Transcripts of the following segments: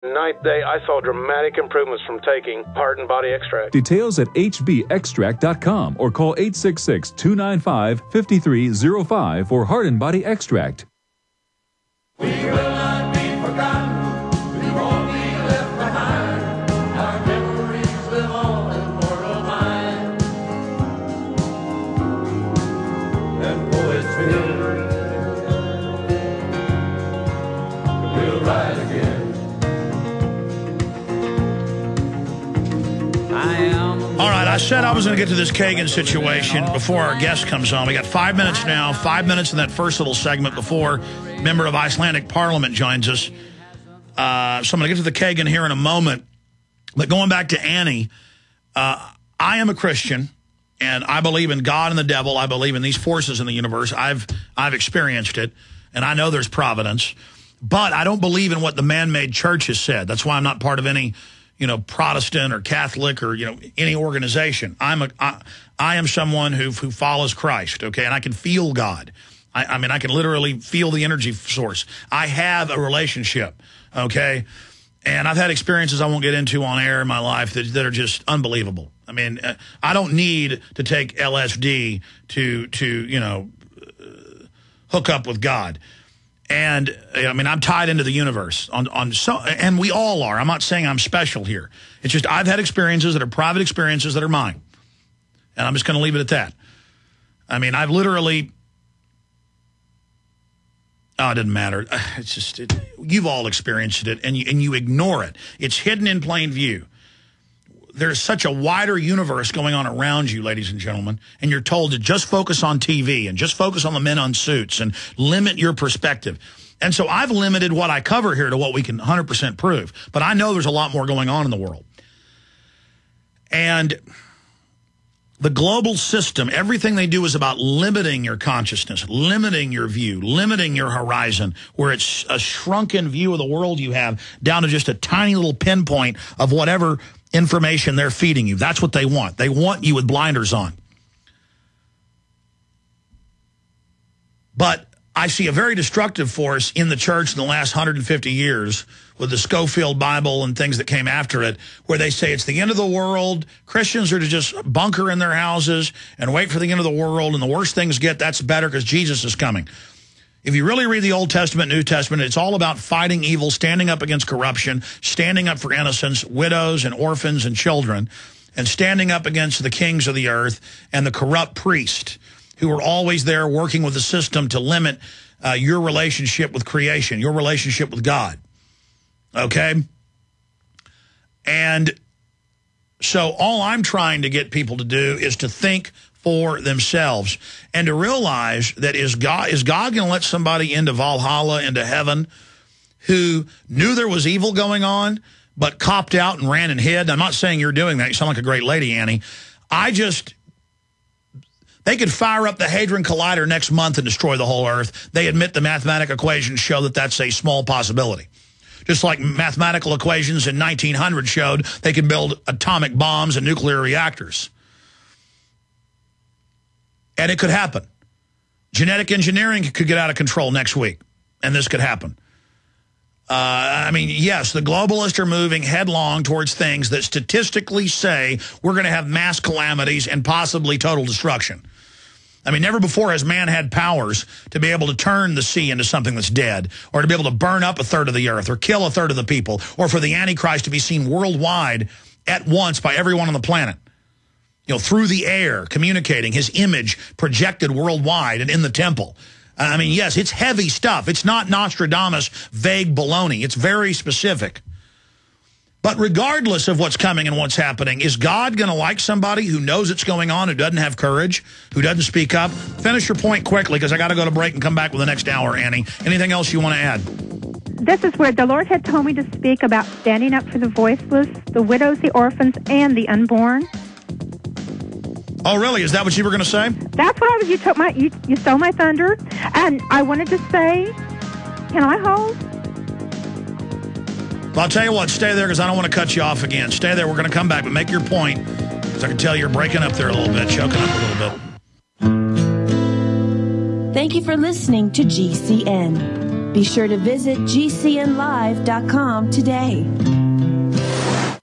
Night, day, I saw dramatic improvements from taking Heart and Body Extract. Details at hbextract.com or call 866-295-5305 for Heart and Body Extract. We will not be forgotten. We won't be left behind. Our memories live on in mortal mind. And poets will rise again. All right, I said I was going to get to this Kagan situation before our guest comes on. We got 5 minutes now, 5 minutes in that first little segment before a member of Icelandic Parliament joins us. So I'm going to get to the Kagan here in a moment. But going back to Annie, I am a Christian, and I believe in God and the devil. I believe in these forces in the universe. I've experienced it, and I know there's providence. But I don't believe in what the man-made church has said. That's why I'm not part of any Protestant or Catholic or, any organization. I am someone who follows Christ, okay? And I can feel God. I mean, I can literally feel the energy source. I have a relationship, okay? And I've had experiences I won't get into on air in my life that are just unbelievable. I mean, I don't need to take LSD to hook up with God. And, I mean, I'm tied into the universe, and we all are. I'm not saying I'm special here. It's just I've had experiences that are private experiences that are mine. And I'm just going to leave it at that. I mean, I've literally... Oh, it doesn't matter. It's just, you've all experienced it, and you ignore it. It's hidden in plain view. There's such a wider universe going on around you, ladies and gentlemen, and you're told to just focus on TV and just focus on the men on suits and limit your perspective. And so I've limited what I cover here to what we can 100% prove. But I know there's a lot more going on in the world. And the global system, everything they do is about limiting your consciousness, limiting your view, limiting your horizon, where it's a shrunken view of the world you have down to just a tiny little pinpoint of whatever information they're feeding you. That's what they want. They want you with blinders on. But I see a very destructive force in the church in the last 150 years with the Scofield Bible and things that came after it, where they say it's the end of the world. Christians are to just bunker in their houses and wait for the end of the world, and the worse things get, that's better because Jesus is coming. If you really read the Old Testament, New Testament, it's all about fighting evil, standing up against corruption, standing up for innocents, widows and orphans and children, and standing up against the kings of the earth and the corrupt priest who are always there working with the system to limit your relationship with creation, your relationship with God. Okay? And so all I'm trying to get people to do is to think for themselves and to realize that is God going to let somebody into Valhalla, into heaven, who knew there was evil going on but copped out and ran and hid? I'm not saying you're doing that. You sound like a great lady, Annie. They could fire up the Hadron Collider next month and destroy the whole Earth. They admit the mathematical equations show that that's a small possibility. Just like mathematical equations in 1900 showed they could build atomic bombs and nuclear reactors. And it could happen. Genetic engineering could get out of control next week, and this could happen. I mean, yes, the globalists are moving headlong towards things that statistically say we're going to have mass calamities and possibly total destruction. I mean, never before has man had powers to be able to turn the sea into something that's dead, or to be able to burn up a third of the earth, or kill a third of the people, or for the Antichrist to be seen worldwide at once by everyone on the planet. Through the air, communicating, his image projected worldwide and in the temple. I mean, yes, it's heavy stuff. It's not Nostradamus vague baloney. It's very specific. But regardless of what's coming and what's happening, is God going to like somebody who knows it's going on, who doesn't have courage, who doesn't speak up? Finish your point quickly, because I got to go to break and come back with the next hour, Annie. Anything else you want to add? This is where the Lord had told me to speak about standing up for the voiceless, the widows, the orphans, and the unborn. Oh, really? Is that what you were going to say? That's what I was. You stole my thunder, and I wanted to say, can I hold? Well, I'll tell you what. Stay there, because I don't want to cut you off again. Stay there. We're going to come back, but make your point, because I can tell you're breaking up there a little bit, choking up a little bit. Thank you for listening to GCN. Be sure to visit GCNlive.com today.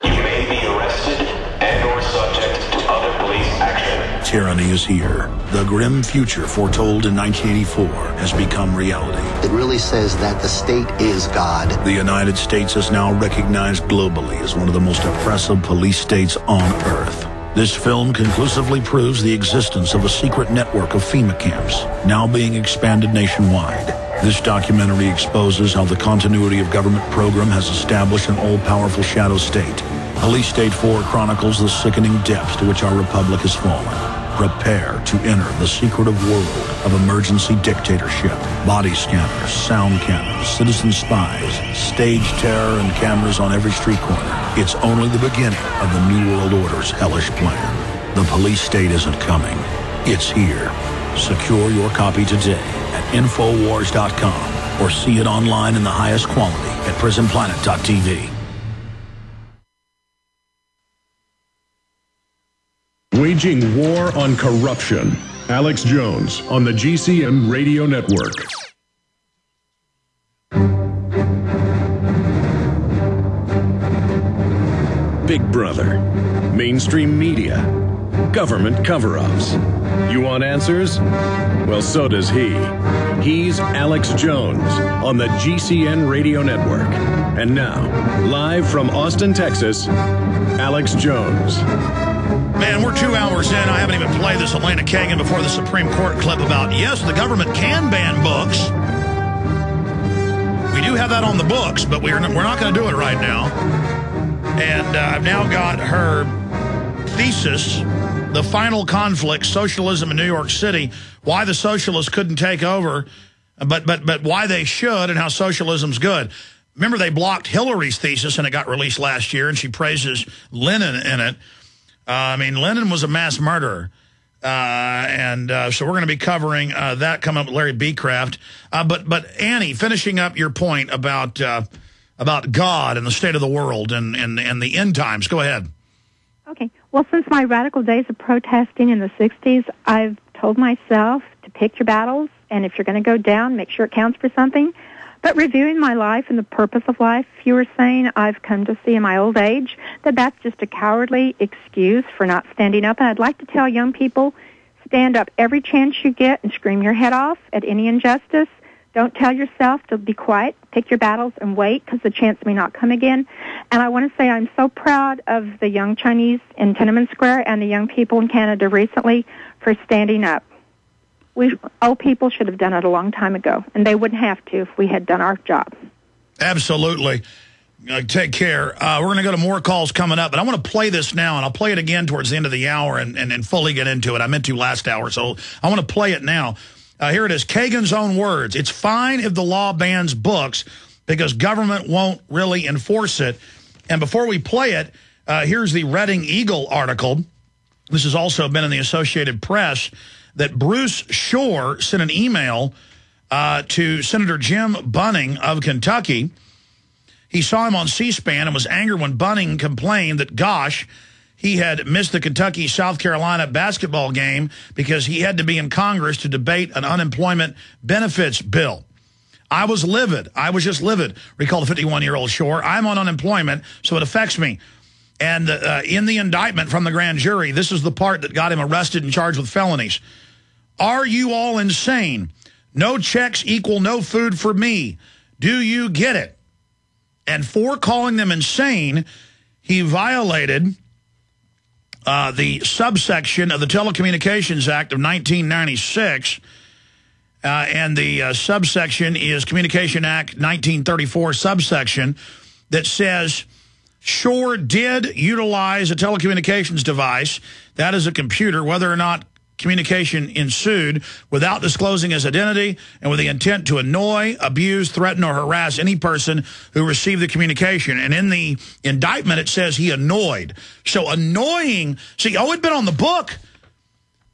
You may be arrested and or subject to other police action. Tyranny is here. The grim future foretold in 1984 has become reality. It really says that the state is God. The United States is now recognized globally as one of the most oppressive police states on earth. This film conclusively proves the existence of a secret network of FEMA camps, now being expanded nationwide. This documentary exposes how the continuity of government program has established an all-powerful shadow state. Police State 4 chronicles the sickening depths to which our republic has fallen. Prepare to enter the secretive world of emergency dictatorship. Body scanners, sound cannons, citizen spies, stage terror, and cameras on every street corner. It's only the beginning of the New World Order's hellish plan. The police state isn't coming. It's here. Secure your copy today at Infowars.com or see it online in the highest quality at PrisonPlanet.tv. Waging war on corruption. Alex Jones on the GCN Radio Network. Big Brother, mainstream media, government cover-ups. You want answers? Well, so does he. He's Alex Jones on the GCN Radio Network. And now, live from Austin, Texas, Alex Jones. Man, we're 2 hours in. I haven't even played this Elena Kagan before the Supreme Court clip about, yes, the government can ban books. We do have that on the books, but we're not going to do it right now. And I've now got her thesis, The Final Conflict, Socialism in New York City, why the socialists couldn't take over, but why they should and how socialism's good. Remember, they blocked Hillary's thesis, and it got released last year, and she praises Lenin in it. Lenin was a mass murderer. So we're going to be covering that coming up with Larry Becraft. But Annie, finishing up your point about God and the state of the world and the end times. Go ahead. Okay. Well, since my radical days of protesting in the 60s, I've told myself to pick your battles, and if you're going to go down, make sure it counts for something. But reviewing my life and the purpose of life, you were saying I've come to see in my old age that that's just a cowardly excuse for not standing up. And I'd like to tell young people, stand up every chance you get and scream your head off at any injustice. Don't tell yourself to be quiet. Pick your battles and wait, because the chance may not come again. And I want to say I'm so proud of the young Chinese in Tiananmen Square and the young people in Canada recently for standing up. We old people should have done it a long time ago, and they wouldn't have to if we had done our job. Absolutely. Take care. We're going to go to more calls coming up, but I want to play this now, and I'll play it again towards the end of the hour and fully get into it. I meant to last hour, so I want to play it now. Here it is, Kagan's own words. It's fine if the law bans books because government won't really enforce it. And before we play it, here's the Reading Eagle article. This has also been in the Associated Press, that Bruce Shore sent an email to Senator Jim Bunning of Kentucky. He saw him on C-SPAN and was angry when Bunning complained that, gosh, he had missed the Kentucky-South Carolina basketball game because he had to be in Congress to debate an unemployment benefits bill. I was livid. I was just livid, recalled the 51-year-old Shore. I'm on unemployment, so it affects me. And in the indictment from the grand jury, this is the part that got him arrested and charged with felonies. Are you all insane? No checks equal no food for me. Do you get it? And for calling them insane, he violated the subsection of the Telecommunications Act of 1996. And the subsection is Communication Act 1934 subsection that says Shore did utilize a telecommunications device, that is a computer, whether or not communication ensued, without disclosing his identity and with the intent to annoy, abuse, threaten, or harass any person who received the communication. And in the indictment, it says he annoyed. So annoying, see, it'd been on the book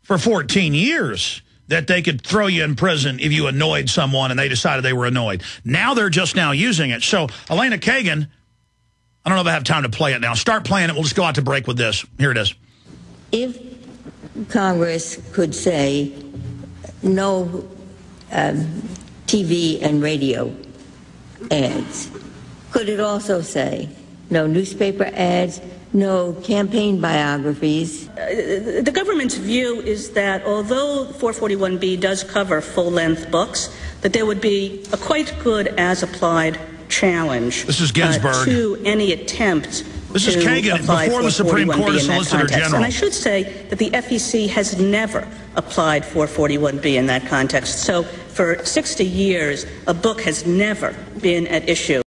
for 14 years that they could throw you in prison if you annoyed someone and they decided they were annoyed. Now they're just now using it. So Elena Kagan, I don't know if I have time to play it now. Start playing it. We'll just go out to break with this. Here it is. If Congress could say no TV and radio ads? Could it also say no newspaper ads, no campaign biographies? The government's view is that although 441B does cover full-length books, that there would be a quite good as-applied challenge this is Ginsburg. To any attempt This is Kagan before the Supreme Court Solicitor General. And I should say that the FEC has never applied 441B in that context. So for 60 years, a book has never been at issue.